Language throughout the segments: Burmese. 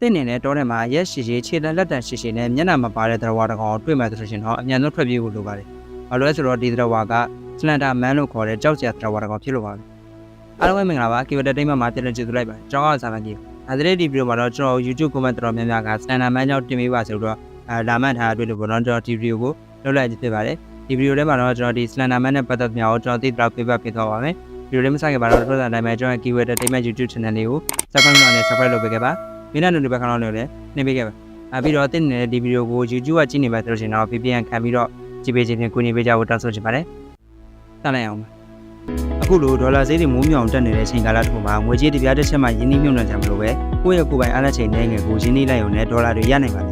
တင်းနေတဲ့တောထဲမှာရက်ရှည်ရှည်ခြေလက်တန်ရှည်ရှည်နဲ့မျက်နှာမပါတဲ့သရဝါတစ်ကောင်တွေ့မှဆိုရှင်တော့အမြန်ဆုံးထွက်ပြေးဖို့လိုပါတယ်။ဘာလို့လဲဆိုတော့ဒီသရဝါကစလန်ဒါမန်လို့ခေါ်တဲ့ကြောက်စရာသရဝါတစ်ကောင်ဖြစ်လို့ပါပဲ။အားလုံးပဲမင်္ဂလာပါ။ Keyword Entertainment မှာပြန်လည်ကြိုဆိုလိုက်ပါတယ်။ကျွန်တော်ကစာမန်ကြီး။အဲဒီဒီဗီဒီယိုမှာတော့ကျွန်တော် YouTube comment တော်များများကစလန်ဒါမန်ကြောင့်တင်ပေးပါဆိုတော့လာမှတ်ထားတွေ့လို့ပေါ့နော်ကျွန်တော်ဒီဗီဒီယိုကိုလုပ်လိုက်ဖြစ်ပါတယ်။ဒီဗီဒီယိုထဲမှာတော့ကျွန်တော်ဒီစလန်ဒါမန်နဲ့ပတ်သက်များကိုကျွန်တော်သိတော့ပြပြပေးသွားပါမယ်။ဗီဒီယိုလေးမစခင်ပါတော့ထို့တဲ့အတိုင်းပဲကျွန်တော် Keyword Entertainment YouTube channel လေးကို subscribe လုပ်နေ subscribe လုပ်ပေးခဲ့ပါ။မင်းတို့ဒီဘက်ခဏလောက်လည်းနှိပ်ပေးခဲ့ပါ။ပြီးတော့တင်နေတဲ့ဒီဗီဒီယိုကို YouTube ကကြည့်နေပါဆိုလို့ရှိရင်တော့ VPN ခံပြီးတော့ကြည့်ပေးခြင်းဖြင့်ကူညီပေးကြဖို့တောင်းဆိုချင်ပါတယ်။စလိုက်အောင်ပါ။အခုလိုဒေါ်လာဈေးတွေမိုးမြောင်တက်နေတဲ့အချိန်ကာလတစ်ခုမှာငွေကြေးတစ်ပြားတစ်ချက်မှရင်းနှီးမြှုပ်နှံကြမလို့ပဲကိုယ့်ရဲ့ကိုယ်ပိုင်အားလက်ချိန်နဲ့ငွေကိုရင်းနှီးလိုက်ရုံနဲ့ဒေါ်လာတွေရနိုင်ပါတယ်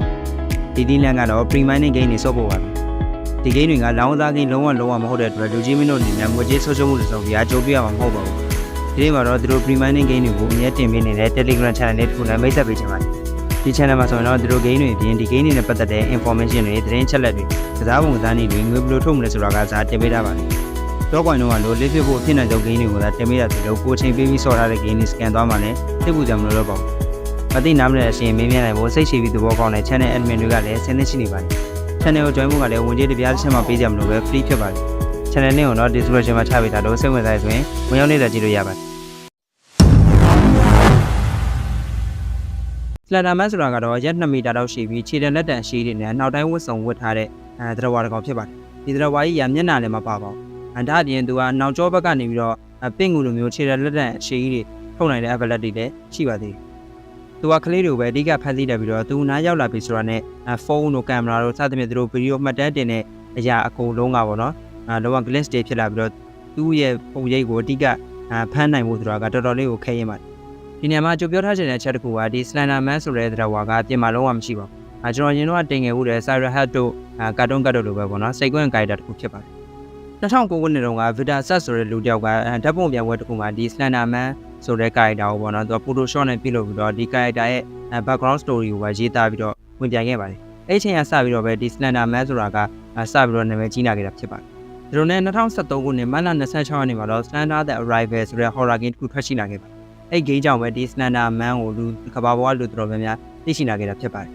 ။ဒီလန်ကတော့ pre-mining gain တွေစော့ဖို့ပါပဲ။ဒီဂိမ်းတွေကလောင်းသားဂိမ်းလုံးဝမဟုတ်တဲ့အတွက်လူကြီးမင်းတို့အနေနဲ့ငွေကြေးဆုံးရှုံးမှုတွေဆိုပြီးအကျိုးပြရမှာမဟုတ်ပါဘူး။ဒီနေ့မှာတော့သူတို့ pre-mining gain တွေကိုအမြဲတင်ပေးနေတဲ့ Telegram channel လေးတစ်ခုနဲ့မိတ်ဆက်ပေးချင်ပါတယ်။ဒီ channel မှာဆိုရင်တော့သူတို့ gain တွေအပြင်ဒီ gain တွေနဲ့ပတ်သက်တဲ့ information တွေသတင်းချက်လက်တွေကစားပုံကစားနည်းတွေငွေဘယ်လိုထုတ်မလဲဆိုတာကစားတင်ပေးထားပါတယ်။တော့ coin တော့လို့လေးဖြစ်ဖို့အဖြစ်နိုင်ဆုံး gain တွေကိုသာတင်ပေးတာဆိုတော့ကိုချိန်ပေးပြီးဆော့ထားတဲ့ gain တွေ scan သွားမှလည်းသိဖို့ကြမလို့တော့ပါဘူး။မသိနားမလဲအရှင်မင်းမြန်နိုင်ဖို့စိတ်ရှိပြီးသဘောကောင်းတဲ့ channel admin တွေကလည်းဆင်းသင့်ရှိနေပါတယ်။ channel ကို join ဖို့ကလည်းဝင်ကြေးတစ်ပြားတစ်ချက်မှပေးကြမလို့ပဲ free ဖြစ်ပါတယ်။ channel နဲ့တော့ description မှာချပေးထားလို့စိတ်ဝင်စားရဆိုရင်ဝင်ရောက်နေတာကြည့်လို့ရပါတယ်။စလန်ဒါမန်ဆိုတာကတော့ရက်2မီတာလောက်ရှိပြီးခြေတံလက်တံအရှိတွေနဲ့နောက်တိုင်းဝတ်စုံဝတ်ထားတဲ့သရဝါတစ်ကောင်ဖြစ်ပါတယ်။ဒီသရဝါကြီးရမျက်နှာလည်းမပါပါဘူး။ဒါအပြင်သူကနောက်ကျောဘက်ကနေပြီးတော့ပင့်ကူလိုမျိုးခြေတံလက်တံအရှိတွေထုတ်နိုင်တဲ့ availability တွေလည်းရှိပါသေးတယ်။သူကကလေးတွေကိုပဲအဓိကဖန်ဆီးတယ်ပြီးတော့သူနားရောက်လာပြီဆိုတာနဲ့ဖုန်းတို့ကင်မရာတို့စသဖြင့်သူတို့ဗီဒီယိုမှတ်တမ်းတင်တဲ့အရာအကုန်လုံးကပေါ့နော်လောက glitch တွေဖြစ်လာပြီးတော့သူ့ရဲ့ပုံရိပ်ကိုအဓိကဖမ်းနိုင်မှုဆိုတာကတော်တော်လေးကိုခဲရင်ပါတယ်ဒီနေရာမှာကြိုပြောထားချင်တဲ့အချက်တစ်ခုကဒီ Slender Man ဆိုတဲ့သရဝါကပြင်မာလုံးဝမရှိပါဘူးကျွန်တော်ရင်တော့တင်ငယ်ဦးတဲ့ Siren Head တို့ကာတွန်းကတ်တို့လိုပဲပေါ့နော်စိတ်ကွင်းကိုင်တာတစ်ခုဖြစ်ပါတယ်2009ခုနှစ်တုန်းက Vita Set ဆိုတဲ့လူတစ်ယောက်ကဓာတ်ပုံပြန်ပွဲတစ်ခုမှာဒီ Slender Man ဆိုတဲ့ character ကိုပေါ့နော်သူက Photoshop နဲ့ပြုလုပ်ပြီးတော့ဒီ character ရဲ့ background story ကိုပဲရေးသားပြီးတော့ဝင်ပြိုင်ခဲ့ပါတယ်အဲ့အချိန်ကစပြီးတော့ပဲဒီ Slender Man ဆိုတာကစပြီးတော့နာမည်ကြီးလာခဲ့တာဖြစ်ပါတယ်ဒီလိုနဲ့2013ခုနှစ်မတ်လ26ရက်နေ့မှာတော့ Slender the Arrival ဆိုတဲ့ horror game တစ်ခုထွက်ရှိလာခဲ့ပါတယ်အဲ့ဂိမ်းကြောင့်ပဲဒီ Slender Man ကိုလူကဘာပေါ်ကလူတော်များများသိရှိလာခဲ့တာဖြစ်ပါတယ်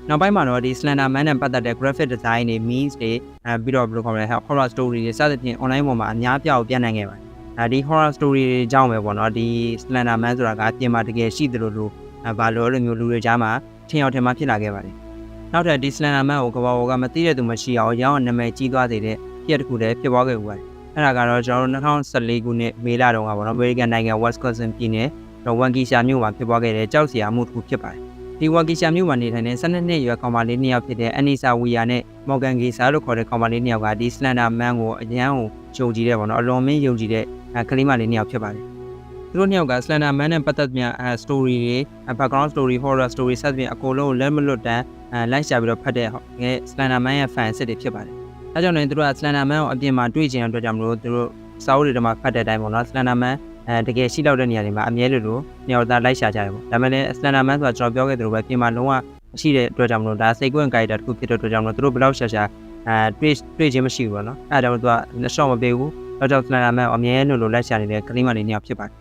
နောက်ပိုင်းမှာတော့ဒီ Slender Man နဲ့ပတ်သက်တဲ့ graphic design တွေ memes တွေပြီးတော့ဘယ်လိုခေါ်မလဲ horror story တွေစသဖြင့် online ပေါ်မှာအများပြားကိုပြန့်နိုင်ခဲ့ပါတယ်ဒီ horror story တွေကြောင့်ပဲပေါ့နော်ဒီ Slender Man ဆိုတာကပြင်မာတကယ်ရှိတယ်လို့ဘာလို့အဲ့လိုမျိုးလူတွေကြားမှာထင်ရောက်ထင်မှာဖြစ်လာခဲ့ပါတယ်နောက်ထပ်ဒီ Slender Man ကိုကဘာပေါ်ကမသိတဲ့သူမရှိအောင်ရောင်းအောင်နာမည်ကြီးသွားစေတဲ့ဖြစ်တစ်ခုတည်းဖြစ်သွားခဲ့ပါတယ်အဲ့ဒါကတော့ကျွန်တော်တို့2014ခုနှစ်မေလတုန်းကပေါ့နော် American နိုင်ငံ Wisconsin ပြည်နယ်ဝန်ကီရှာမြို့မှာဖြစ်ပွားခဲ့တဲ့ကြောက်စရာမှုတစ်ခုဖြစ်ပါတယ်ဒီဝန်ကီရှာမြို့မှာနေထိုင်တဲ့12နှစ်အရွယ်ကောင်မလေး2ယောက်ဖြစ်တဲ့အန်နီဆာဝီယာနဲ့မော်ဂန်ဂီဆာလို့ခေါ်တဲ့ကောင်မလေး2ယောက်ကဒီ Slender Man ကိုအရန်ကိုယုံကြည်တဲ့ပေါ့နော်အလွန်မင်းယုံကြည်တဲ့ကလေးမလေး2ယောက်ဖြစ်ပါတယ်သူတို့2ယောက်က Slender Man နဲ့ပတ်သက်တဲ့ story တွေ background story horror story စသဖြင့်အကုန်လုံးလက်မလွတ်တမ်းလိုက်ရှာပြီးတော့ဖတ်တဲ့Slender Man ရဲ့ fan စစ်တွေဖြစ်ပါတယ်အဲကြောင့်လည်းသူတို့က Slender Man ကိုအပြင်မှာတွေ့ချင်တဲ့အတွက်ကြောင့်မလို့သူတို့စာအုပ်တွေထဲမှာဖတ်တဲ့အတိုင်းပေါ့နော် Slender Man တကယ်ရှိလောက်တဲ့နေရာတွေမှာအမြဲလိုညော်သားလိုက်ရှာကြတယ်ပေါ့ဒါပေမဲ့လည်း Slender Man ဆိုတာကျွန်တော်ပြောခဲ့သလိုပဲပြင်မှာလုံးဝမရှိတဲ့အတွက်ကြောင့်မလို့ဒါစိတ်ကွင်း character တစ်ခုဖြစ်တဲ့အတွက်ကြောင့်မလို့သူတို့ဘယ်လောက်ရှာတွေ့ခြင်းမရှိဘူးပေါ့နော်အဲဒါကြောင့်သူက short မပေးဘူးတော့ကြောင့် Slender Man ကိုအမြဲလိုလိုက်ရှာနေတဲ့ကလေးမလေး2ယောက်ဖြစ်ပါတယ်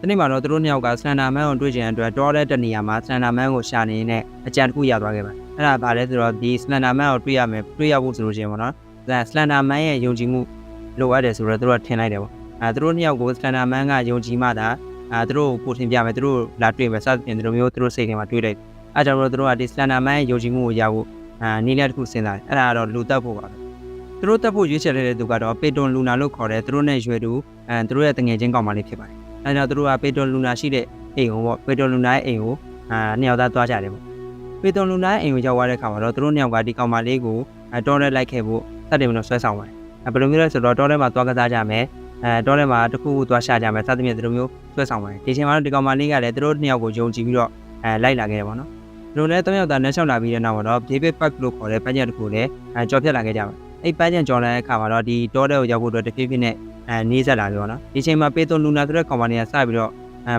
ဒီနေ့မှာတော့သူတို့2ယောက်က Slender Man ကိုတွေ့ချင်တဲ့အတွက်တော်တဲ့တနေရာမှာ Slender Man ကိုရှာနေတဲ့အကြံတစ်ခုရသွားခဲ့ပါတယ်အဲ့ဒါဘာလဲဆိုတော့ဒီ Slender Man ကိုတွေ့ရဖို့ဆိုလို့ရှိရင်ပေါ့နော်Slender Man ရဲ့ယုံကြည်မှုလိုအပ်တယ်ဆိုတော့သူတို့ကထင်လိုက်တယ်ပေါ့သူတို့2ယောက်ကို Slender Man ကယုံကြည်မှသာသူတို့ကိုထင်ပြမယ်သူတို့လာတွေ့မယ်စသဖြင့်ဒီလိုမျိုးသူတို့စိတ်ထဲမှာတွေးလိုက်အဲကြောင့်မို့သူတို့ကဒီ Slender Man ရဲ့ယုံကြည်မှုကိုရဖို့နည်းလမ်းတစ်ခုစဉ်းစားတယ်အဲ့ဒါကတော့လူတက်ဖို့ပါပဲသူတို့တက်ဖို့ရွေးချယ်တဲ့သူကတော့ပေတွန်လူနာလို့ခေါ်တဲ့သူတို့နဲ့ရွယ်တူသူတို့ရဲ့တငယ်ချင်းကောင်မလေးဖြစ်ပါတယ်အဲကြောင့်သူတို့ကပေတွန်လူနာရှိတဲ့အိမ်ကိုပေါ့ပေတွန်လူနာရဲ့အိမ်ကို2ယောက်သားသွားကြတယ်ပေါ့ပေတွန်လူနာရဲ့အိမ်ကိုရောက်သွားတဲ့အခါမှာတော့သူတို့2ယောက်ကဒီကောင်မလေးကိုတော်ရဲလိုက်ခဲ့ဖို့စတင်ပြီးတော့ဆွဲဆောင်ပါတယ်ဘယ်လိုမျိုးလဲဆိုတော့တော်ထဲမှာသွားကစားကြမယ်တော်ထဲမှာတစ်ခုသွားရှာကြမယ်စသဖြင့်ဒီလိုမျိုးဆွဲဆောင်ပါတယ်ဒီချိန်မှာတော့ဒီကောင်မလေးကလည်းသူတို့2ယောက်ကိုယုံကြည်ပြီးတော့လိုက်လာခဲ့တယ်ပေါ့နော်ဒီလိုနဲ့3ယောက်သားနဲ့6လာပြီးတဲ့နောက်မှာတော့ David Park လို့ခေါ်တဲ့ပန်းချံတစ်ခုလည်းကြော်ဖြတ်လာခဲ့ကြပါတယ်အဲ့ပန်းချံကြော်လာတဲ့အခါမှာတော့ဒီတော်ထဲကိုရောက်ဖို့အတွက်တဖြည်းဖြည်းနဲ့နေဆက်လာပြီပေါ့နော်ဒီချိန်မှာပေသွန်လူနာဆိုတဲ့ကောင်မလေးကစပြီးတော့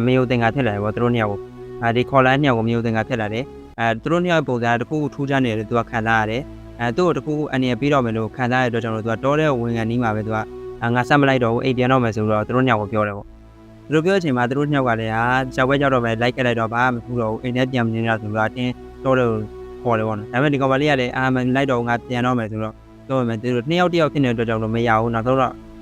မယုံတင်ကဖြစ်လာတယ်ပေါ့သူတို့2ယောက်ကိုဒီခေါ်လာတဲ့2ယောက်ကိုမယုံတင်ကဖြစ်လာတယ်သူတို့2ယောက်ပုံစံတစ်ခုခုထူးခြားနေတယ်သူကခံစားရတယ်သူ့ကိုတခုအနေနဲ့ပြီးတော့မယ်လို့ခံစားရတဲ့အတွက်ကြောင့်လို့သူကတော်တဲ့ဝင်ခံနီးမှာပဲသူကငါဆက်မလိုက်တော့ဘူးအိတ်ပြန်တော့မယ်ဆိုတော့သူတို့ညောင်ကိုပြောတယ်ပေါ့ သူတို့ပြောတဲ့အချိန်မှာသူတို့နှစ်ယောက်ကလည်းကြောက်ပဲကြောက်တော့ပဲလိုက်ခဲ့လိုက်တော့ဘာမှမထူတော့ဘူးအိမ်ထဲပြန်မနေတော့ဆိုတော့အတင်းတော့ခေါ်တယ်ပေါ့နော်ဒါပေမဲ့ဒီကောင်မလေးကလည်းမလိုက်တော့ငါပြန်တော့မယ်ဆိုတော့ပြောမယ်သူတို့နှစ်ယောက်တယောက်ဖြစ်နေတဲ့အတွက်ကြောင့်လို့မရဘူးနောက်တော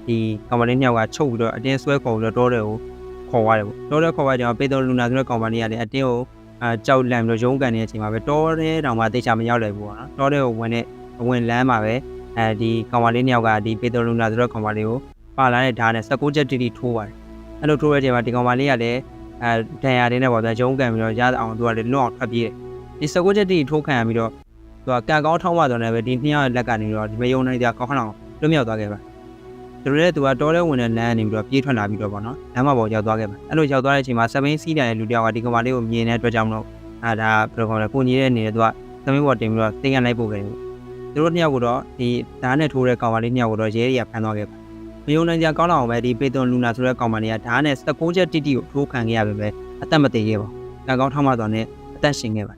့ဒီကောင်မလေးနှစ်ယောက်ကချုပ်ပြီးတော့အတင်းဆွဲခေါ်ပြီးတော့တယ်ကိုခေါ်သွားတယ်ပေါ့တယ်ခေါ်သွားကြအောင်ပေတိုလူနာဆိုတဲ့ကောင်မလေးကလည်းအတင်းကိုကြောက်လန့်ပြီးတော့ရုံးကန်နေတဲ့အချိန်မှာပဲတယ်တောင်မှတိတ်ချမရောက်လိုက်ဘူးပေါ့နော်တယ်ကိုဝင်လမ်းမှာပဲဒီကောင်မလေးနှစ်ယောက်ကဒီပေတိုလူနာဆိုတဲ့ကောင်မလေးကိုပါလာတဲ့ဓာတ်နဲ့16ချက်တိတိထိုးပါတယ်အဲ့လိုထိုးတဲ့အချိန်မှာဒီကောင်မလေးကလည်းဒဏ်ရာတွေနဲ့ပေါ့ဗျာရုံးကန်ပြီးတော့ရအောင်သူကလည်းလွတ်အောင်ထွက်ပြေးတယ်ဒီ16ချက်တိတိထိုးခံရပြီးတော့သူကကန်ကောင်းထောင်းမှတော့လည်းပဲဒီနှစ်ယောက်ရဲ့လက်ကနေတော့ဒီမယုံနိုင်ကြကောင်းအောင်လွတ်မြောက်သွားခဲ့ပါသူတို့လည်းသူကတော်တဲ့ဝင်တဲ့လမ်းကနေပြီးတော့ပြေးထွက်လာပြီးတော့ပေါ့နော်လမ်းမပေါ်ရောက်သွားခဲ့ပါအဲ့လိုရောက်သွားတဲ့အချိန်မှာစပိန်စီးတဲ့လူတယောက်ကဒီကောင်မလေးကိုမြင်တဲ့အတွက်ကြောင့်မလို့ဒါဘယ်လိုခေါ်လဲကိုကြီးတဲ့အနေနဲ့သူကစပိန်ပေါ်တင်ပြီးတော့တင်ကန်လိုက်ပို့ခဲ့တယ်သူတို့နှစ်ယောက်ကတော့ဒီဓာတ်နဲ့ထိုးတဲ့ကောင်မလေးနှစ်ယောက်ကတော့ရဲတွေကဖမ်းသွားခဲ့ပါမယုံနိုင်ကြကောင်းအောင်ပဲဒီပေတွန်လူနာဆိုတဲ့ကောင်မလေးကဓာတ်နဲ့16ချက်တိတိကိုထိုးခံခဲ့ရပြီပဲအသက်မသေးခဲ့ပါကန်ကောင်းထောင်းမှတော့နဲ့အသက်ရှင်ခဲ့ပါ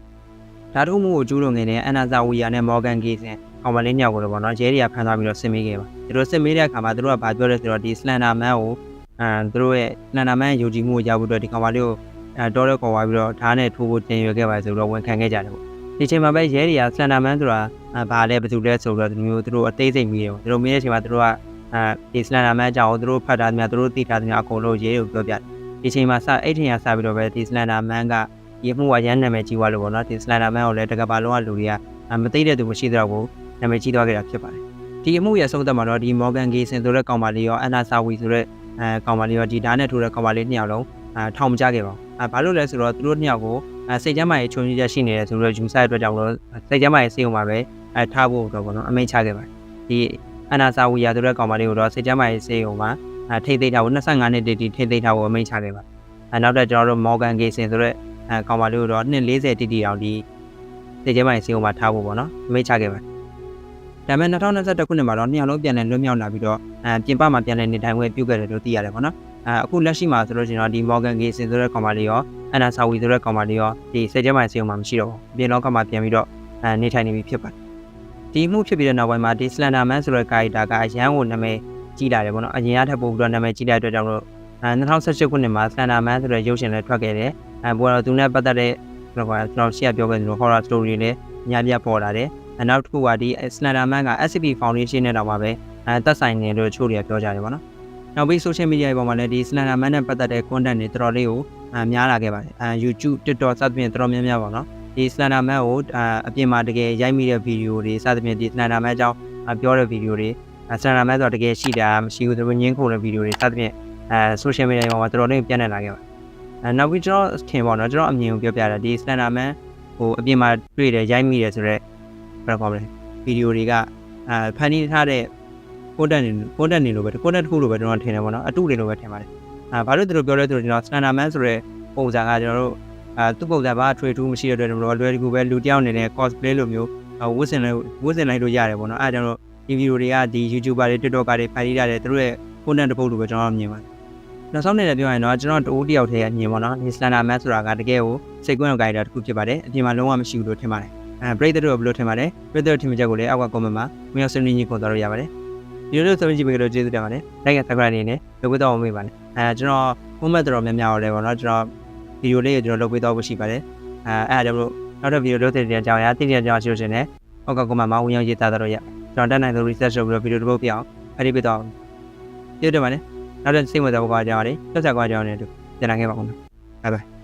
ဓာတ်ထိုးမှုကိုကျူးလွန်နေတဲ့အန်နာဇာဝီယာနဲ့မော်ဂန်ဂေးစင်ကောင်မလေးနှစ်ယောက်ကိုတော့ပေါ့နော်ရဲတွေကဖမ်းသွားပြီးတော့စစ်မေးခဲ့ပါသူတို့စစ်မေးတဲ့အခါမှာသူတို့ကဘာပြောလဲဆိုတော့ဒီစလန်ဒါမန်ကိုသူတို့ရဲ့စလန်ဒါမန်ယုံကြည်မှုကိုရဖို့အတွက်ဒီကောင်မလေးကိုတော်ခေါ်သွားပြီးတော့ဓာတ်နဲ့ထိုးဖို့တင်ရွယ်ခဲ့ပါဆိုတော့ဝန်ခံခဲ့ကြတယ်ပေါ့ဒီချိန်မှာပဲရဲတွေကစလန်ဒါမန်ဆိုတာဘာလဲဘယ်သူလဲဆိုတော့ဒီမျိုးသူတို့အသေးစိတ်မေးတယ်ပေါ့သူတို့မေးတဲ့အချိန်မှာသူတို့ကဒီစလန်ဒါမန်အကြောင်းကိုသူတို့ဖတ်ထားသမျှသူတို့သိထားသမျှအကုန်လုံးရဲတွေကိုပြောပြတယ်ဒီချိန်မှာအဲ့ထင်ရစပြီးတော့ပဲဒီစလန်ဒါမန်ကဒီမှုကရမ်းနာမည်ကြီးသွားလို့ပေါ့နော်ဒီစလန်ဒါမန်ကိုလည်းတကဘာလုံးကလူတွေကမသိတဲ့သူမရှိတော့ဘူးနာမည်ကြီးသွားခဲ့တာဖြစ်ပါတယ်ဒီအမှုရဲ့အဆုံးသတ်မှာတော့ဒီမော်ဂန်ဂေးစင်ဆိုတဲ့ကောင်မလေးရောအန်နာဆာဝီဆိုတဲ့ကောင်မလေးရောဒီဓာတ်နဲ့ထိုးတဲ့ကောင်မလေးနှစ်ယောက်လုံးထောင်မကြခဲ့ပါဘူးဘာလို့လဲဆိုတော့သူတို့နှစ်ယောက်ကိုစိတ်ကျမ်းမာရေးချုံကြီးချက်ရှိနေတယ်ဆိုတော့ယူဆတဲ့အတွက်ကြောင့်လို့စိတ်ကျမ်းမာရေးစေုံမှာပဲထားဖို့တော့ပေါ့နော်အမိန့်ချခဲ့ပါတယ်ဒီအန်နာဆာဝီယာဆိုတဲ့ကောင်မလေးကိုတော့စိတ်ကျမ်းမာရေးစေုံမှာထိတ်သိမ်းထားဖို့25နှစ်တိတိထိတ်သိမ်းထားဖို့အမိန့်ချခဲ့ပါတယ်နောက်တော့ကျွန်တော်တို့မော်ဂန်ဂေးစင်ဆိုတဲ့ကောင်မလေးကိုတော့နှစ်40တိတိအောင်ဒီစိတ်ကျမ်းမာရေးစေုံမှာထားဖို့ပေါ့နော်အမိန့်ချခဲ့ပါတယ်ဒါပေမဲ့2021ခုနှစ်မှာတော့နှစ်ယောက်လုံးပြန်လည်လွတ်မြောက်လာပြီးတော့ပြင်ပမှာပြန်လည်နေထိုင်ခွင့်ပြုခဲ့တယ်လို့သိရတယ်ပေါ့နော်အခုလက်ရှိမှာဆိုလို့ရှိရင်တော့ဒီ Morgan Gay စင်ဆိုတဲ့ကောင်မလေးရောအန်နာဆာဝီဆိုတဲ့ကောင်မလေးရောဒီစိတ်ကျမ်းမာရေးစေုံမှာမရှိတော့ဘူးအပြင်လောကမှာပြန်ပြီးတော့နေထိုင်နေပြီဖြစ်ပါတယ်ဒီမှုဖြစ်ပြီးတဲ့နောက်ပိုင်းမှာဒီ Slender Man ဆိုတဲ့ character ကအရန်ကိုနာမည်ကြီးလာတယ်ပေါ့နော်အရင်ကထပ်ပို့ပြီးတော့နာမည်ကြီးတဲ့အတွက်ကြောင့်လို့2018ခုနှစ်မှာ Slender Man ဆိုတဲ့ရုပ်ရှင်လည်းထွက်ခဲ့တယ်ဘိုးကတော့သူနဲ့ပတ်သက်တဲ့ကျွန်တော်ရှေ့ပြောခဲ့သလို horror story လည်းအများကြီးပေါ်လာတယ်နောက်တစ်ခုကဒီ Slender Man က SCP Foundation နဲ့တော့မှပဲသက်ဆိုင်နေလို့ချို့တွေကပြောကြတယ်ပေါ့နော်နောက်ပြီး social media တွေပေါ်မှာလည်းဒီ Slender Man နဲ့ပတ်သက်တဲ့ content တွေတော်တော်လေးကိုများလာခဲ့ပါတယ်YouTube TikTok စသဖြင့်တော်တော်များများပေါ့နော်ဒီ Slender Man ကိုအပြင်မှာတကယ်ရိုက်မိတဲ့ဗီဒီယိုတွေစသဖြင့်ဒီ Slender Man အကြောင်းပြောတဲ့ဗီဒီယိုတွေ Slender Man ဆိုတာတကယ်ရှိတာမရှိဘူးသူတို့ညင်းခုန်တဲ့ဗီဒီယိုတွေစသဖြင့်social media တွေပေါ်မှာတော်တော်လေးပြန့်နှံ့လာခဲ့ပါတယ်နောက်ပြီးကျွန်တော်ထင်ပေါ့နော်ကျွန်တော်အမြင်ကိုပြောပြတာဒီ Slender Man ဟိုအပြင်မှာတွေ့တယ်ရိုက်မိတယ်ဆိုတော့ဘယ်လိုပြောမလဲဗီဒီယိုတွေကဖန်တီးထားတဲ့ content တွေလိုပဲ content တစ်ခုလိုပဲကျွန်တော်ထင်တယ်ပေါ့နော်အတုတွေလိုပဲထင်ပါတယ်ဘာလို့သူတို့ပြောလဲဆိုတော့ကျွန်တော် Slender Man ဆိုတဲ့ပုံစံကကျွန်တော်တို့သူ့ပုံစံဘာထွေထူးမရှိတဲ့အတွက်ကျွန်တော်လွယ်တကူပဲလူတယောက်အနေနဲ့ cosplay လိုမျိုးဝတ်ဆင်လိုက်လို့ရတယ်ပေါ့နော်အဲဒါကြောင့်ဒီဗီဒီယိုတွေကဒီ YouTuber တွေ TikToker တွေဖန်တီးထားတဲ့သူတို့ရဲ့ content တစ်ပုဒ်လိုပဲကျွန်တော်မြင်ပါတယ်နောက်ဆုံးနေတဲ့ပြောရင်တော့ကျွန်တော်တယောက်တည်းရဲ့မြင်ပေါ့နော်ဒီ Slender Man ဆိုတာကတကယ်ကိုစိတ်ကွင်းကိုကြိုက်တာတစ်ခုဖြစ်ပါတယ်အပြင်မှာလုံးဝမရှိဘူးလို့ထင်ပါတယ်ပရိသတ်တို့ဘယ်လိုထင်ပါလဲပရိသတ်ထင်မြင်ချက်ကိုလည်းအောက်က comment မှာဝင်ရောက်ဆွေးနွေးညှိနှိုင်းသွားလို့ရပါတယ်ဒီလိုဆိုရင်ကြည့်ပေးကြလို့ကျေးဇူးတင်ပါတယ် like and subscribe နေနဲ့လုပ်ပေးတော့မေးပါနဲ့ကျွန်တော် comment တော်များများရတယ်ပေါ့နော်ကျွန်တော်ဗီဒီယိုလေးကိုကျွန်တော်လုပ်ပေးတော့ဖို့ရှိပါတယ်အဲ့ဒါကြောင့်လို့နောက်တဲ့ဗီဒီယိုလုပ်တဲ့ကြောင်ရသိတဲ့ကြောင်ရှိလို့ရှင်နဲ့အောက်က comment မှာဝင်ရောက်ရေးသားတော့ရကျွန်တော်တက်နိုင်တဲ့ research လုပ်ပြီးတော့ဗီဒီယိုတစ်ပုဒ်ပြအောင်ဖတ်ပေးတော့ကျေးဇူးတင်ပါတယ်နောက်တဲ့စိတ်ဝင်စားဖို့ကြောင်ရတယ်ဆက်ဆက်ကြောင်နေတူပြန်လာခဲ့ပါဦး bye bye